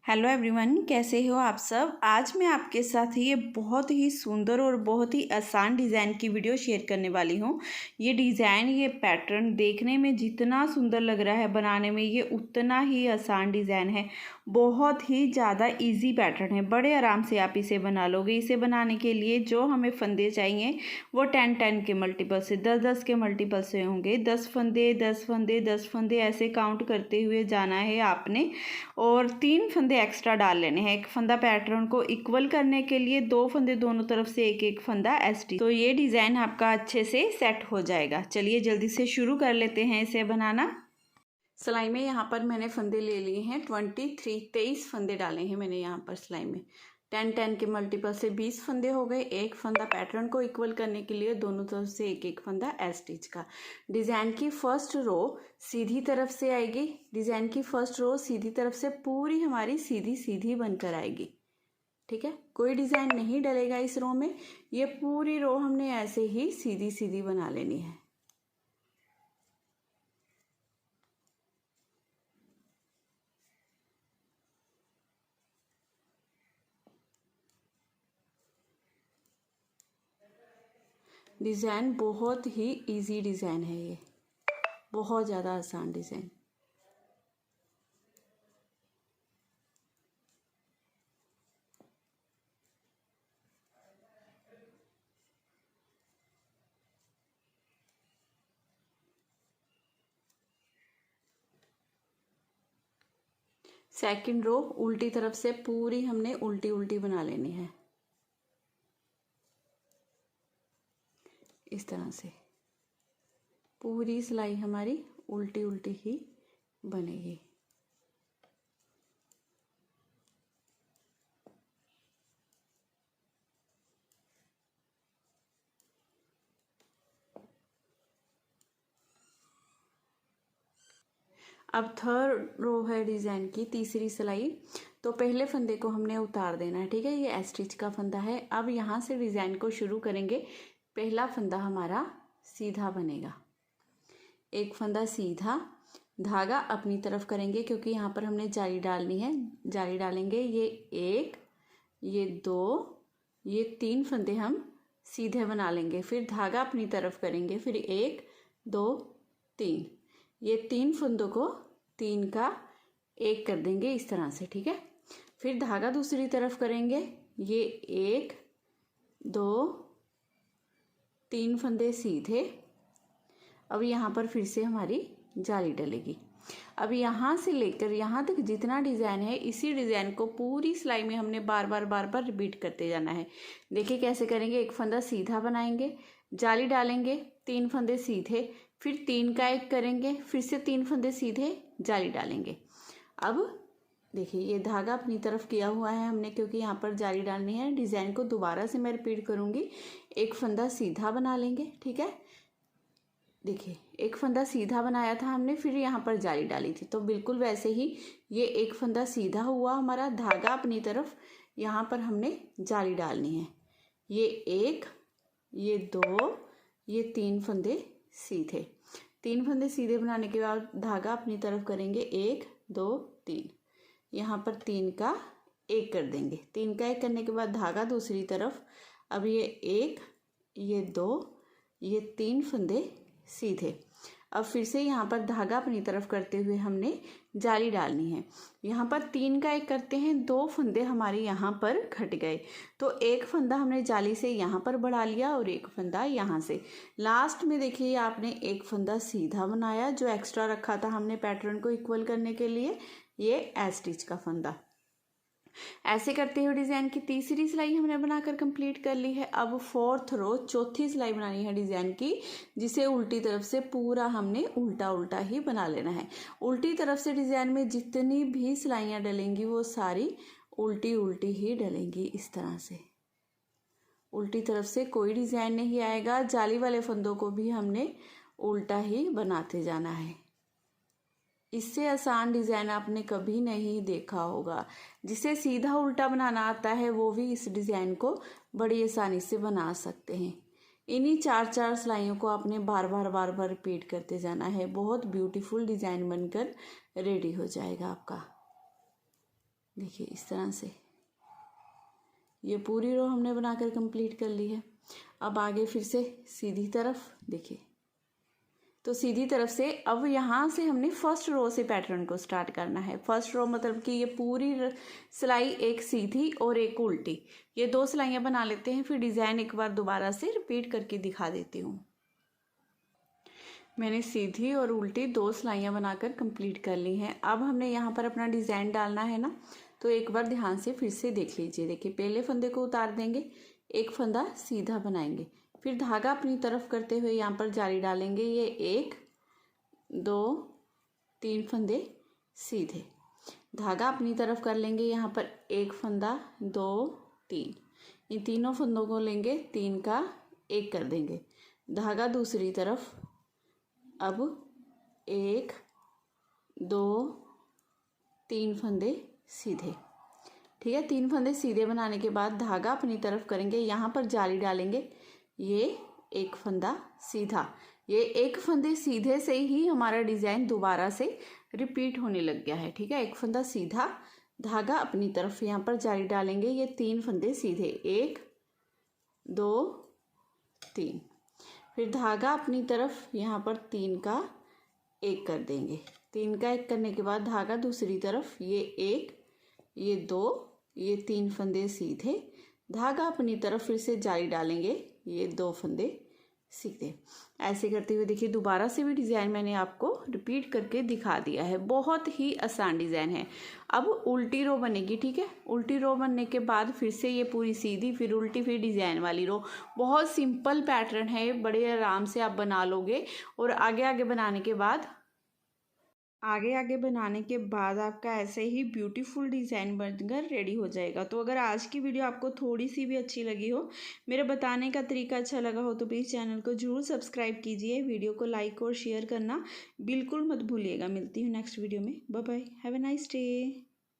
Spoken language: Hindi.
हेलो एवरीवन, कैसे हो आप सब। आज मैं आपके साथ ये बहुत ही सुंदर और बहुत ही आसान डिज़ाइन की वीडियो शेयर करने वाली हूँ। ये डिज़ाइन, ये पैटर्न देखने में जितना सुंदर लग रहा है, बनाने में ये उतना ही आसान डिज़ाइन है। बहुत ही ज़्यादा इजी पैटर्न है, बड़े आराम से आप इसे बना लोगे। इसे बनाने के लिए जो हमें फंदे चाहिए वो 10-10 के मल्टीपल से, 10-10 के मल्टीपल से होंगे। 10 फंदे 10 फंदे 10 फंदे ऐसे काउंट करते हुए जाना है आपने, और 3 फंदे एक्स्ट्रा डाल लेने हैं। एक फंदा पैटर्न को इक्वल करने के लिए, 2 फंदे दोनों तरफ से, एक एक फंदा एस्टी। तो ये डिज़ाइन आपका अच्छे से सेट हो जाएगा। चलिए जल्दी से शुरू कर लेते हैं इसे बनाना। सिलाई में यहाँ पर मैंने फंदे ले लिए हैं 23 फंदे डाले हैं मैंने यहाँ पर सिलाई में। 10-10 के मल्टीपल से 20 फंदे हो गए। एक फंदा पैटर्न को इक्वल करने के लिए दोनों तरफ से एक एक फंदा स्टिच का। डिज़ाइन की फर्स्ट रो सीधी तरफ से आएगी। डिज़ाइन की फर्स्ट रो सीधी तरफ से पूरी हमारी सीधी सीधी बनकर आएगी। ठीक है, कोई डिज़ाइन नहीं डलेगा इस रो में। ये पूरी रो हमने ऐसे ही सीधी सीधी बना लेनी है। डिज़ाइन बहुत ही इजी डिज़ाइन है, ये बहुत ज़्यादा आसान डिज़ाइन। सेकंड रो उल्टी तरफ से पूरी हमने उल्टी उल्टी बना लेनी है, इस तरह से पूरी सिलाई हमारी उल्टी उल्टी ही बनेगी। अब थर्ड रो है डिज़ाइन की तीसरी सिलाई। तो पहले फंदे को हमने उतार देना है। ठीक है, ये स्टिच का फंदा है। अब यहाँ से डिज़ाइन को शुरू करेंगे। पहला फंदा हमारा सीधा बनेगा, एक फंदा सीधा, धागा अपनी तरफ करेंगे क्योंकि यहाँ पर हमने जाली डालनी है। जाली डालेंगे, ये 1, ये 2, ये 3 फंदे हम सीधे बना लेंगे। फिर धागा अपनी तरफ करेंगे, फिर 1 2 3, ये 3 फंदों को 3 का 1 कर देंगे इस तरह से। ठीक है, फिर धागा दूसरी तरफ करेंगे, ये 1 2 3 फंदे सीधे। अब यहाँ पर फिर से हमारी जाली डलेगी। अब यहाँ से लेकर यहाँ तक जितना डिज़ाइन है, इसी डिज़ाइन को पूरी सिलाई में हमने बार बार रिपीट करते जाना है। देखिए कैसे करेंगे। एक फंदा सीधा बनाएंगे, जाली डालेंगे, 3 फंदे सीधे, फिर 3 का 1 करेंगे, फिर से 3 फंदे सीधे, जाली डालेंगे। अब देखिए ये धागा अपनी तरफ किया हुआ है हमने क्योंकि यहाँ पर जाली डालनी है। डिज़ाइन को दोबारा से मैं रिपीट करूँगी। एक फंदा सीधा बना लेंगे। ठीक है, देखिए एक फंदा सीधा बनाया था हमने, फिर यहाँ पर जाली डाली थी, तो बिल्कुल वैसे ही ये एक फंदा सीधा हुआ हमारा, धागा अपनी तरफ, यहाँ पर हमने जाली डालनी है। ये 1, ये 2, ये 3 फंदे सीधे। 3 फंदे सीधे बनाने के बाद धागा अपनी तरफ करेंगे, 1 2 3, यहाँ पर 3 का 1 कर देंगे। 3 का 1 करने के बाद धागा दूसरी तरफ। अब ये 1, ये 2, ये 3 फंदे सीधे। अब फिर से यहाँ पर धागा अपनी तरफ करते हुए हमने जाली डालनी है। यहाँ पर 3 का 1 करते हैं, 2 फंदे हमारे यहाँ पर घट गए, तो एक फंदा हमने जाली से यहाँ पर बढ़ा लिया और एक फंदा यहाँ से। लास्ट में देखिए आपने एक फंदा सीधा बनाया जो एक्स्ट्रा रखा था हमने पैटर्न को इक्वल करने के लिए, ये स्टिच का फंदा। ऐसे करते हुए डिज़ाइन की तीसरी सिलाई हमने बनाकर कंप्लीट कर ली है। अब फोर्थ रो चौथी सिलाई बनानी है डिज़ाइन की, जिसे उल्टी तरफ से पूरा हमने उल्टा उल्टा ही बना लेना है। उल्टी तरफ से डिज़ाइन में जितनी भी सिलाइयाँ डलेंगी वो सारी उल्टी उल्टी ही डलेंगी, इस तरह से उल्टी तरफ से कोई डिज़ाइन नहीं आएगा। जाली वाले फंदों को भी हमने उल्टा ही बनाते जाना है। इससे आसान डिज़ाइन आपने कभी नहीं देखा होगा। जिसे सीधा उल्टा बनाना आता है वो भी इस डिज़ाइन को बड़ी आसानी से बना सकते हैं। इन्हीं 4-4 सिलाइयों को आपने बार बार रिपीट करते जाना है। बहुत ब्यूटीफुल डिज़ाइन बनकर रेडी हो जाएगा आपका। देखिए इस तरह से ये पूरी रो हमने बनाकर कंप्लीट कर ली है। अब आगे फिर से सीधी तरफ देखिए, तो सीधी तरफ से अब यहाँ से हमने फर्स्ट रो से पैटर्न को स्टार्ट करना है। फर्स्ट रो मतलब कि ये पूरी सिलाई एक सीधी और एक उल्टी, ये 2 सिलाइयाँ बना लेते हैं। फिर डिज़ाइन एक बार दोबारा से रिपीट करके दिखा देती हूँ। मैंने सीधी और उल्टी 2 सिलाइयाँ बनाकर कंप्लीट कर ली हैं। अब हमने यहाँ पर अपना डिज़ाइन डालना है ना, तो एक बार ध्यान से फिर से देख लीजिए। देखिए पहले फंदे को उतार देंगे, एक फंदा सीधा बनाएंगे, फिर धागा अपनी तरफ करते हुए यहाँ पर जाली डालेंगे। ये 1 2 3 फंदे सीधे, धागा अपनी तरफ कर लेंगे। यहाँ पर एक फंदा 2 3, इन तीनों फंदों को लेंगे, 3 का 1 कर देंगे, धागा दूसरी तरफ। अब 1 2 3 फंदे सीधे, ठीक है। 3 फंदे सीधे बनाने के बाद धागा अपनी तरफ करेंगे, यहाँ पर जाली डालेंगे। ये एक फंदा सीधा, ये एक फंदे सीधे से ही हमारा डिज़ाइन दोबारा से रिपीट होने लग गया है, ठीक है। एक फंदा सीधा, धागा अपनी तरफ, यहाँ पर जाली डालेंगे। ये 3 फंदे सीधे, 1 2 3, फिर धागा अपनी तरफ, यहाँ पर 3 का 1 कर देंगे। 3 का 1 करने के बाद धागा दूसरी तरफ, ये 1 ये 2 ये 3 फंदे सीधे, धागा अपनी तरफ, फिर से जाली डालेंगे। ये 2 फंदे सीधे। ऐसे करते हुए देखिए दोबारा से भी डिज़ाइन मैंने आपको रिपीट करके दिखा दिया है। बहुत ही आसान डिज़ाइन है। अब उल्टी रो बनेगी, ठीक है। उल्टी रो बनने के बाद फिर से ये पूरी सीधी, फिर उल्टी, फिर डिज़ाइन वाली रो। बहुत सिंपल पैटर्न है, बड़े आराम से आप बना लोगे। और आगे आगे बनाने के बाद आपका ऐसे ही ब्यूटीफुल डिज़ाइन बनकर रेडी हो जाएगा। तो अगर आज की वीडियो आपको थोड़ी सी भी अच्छी लगी हो, मेरे बताने का तरीका अच्छा लगा हो, तो प्लीज़ चैनल को जरूर सब्सक्राइब कीजिए। वीडियो को लाइक और शेयर करना बिल्कुल मत भूलिएगा। मिलती हूँ नेक्स्ट वीडियो में। Bye bye, have a nice day.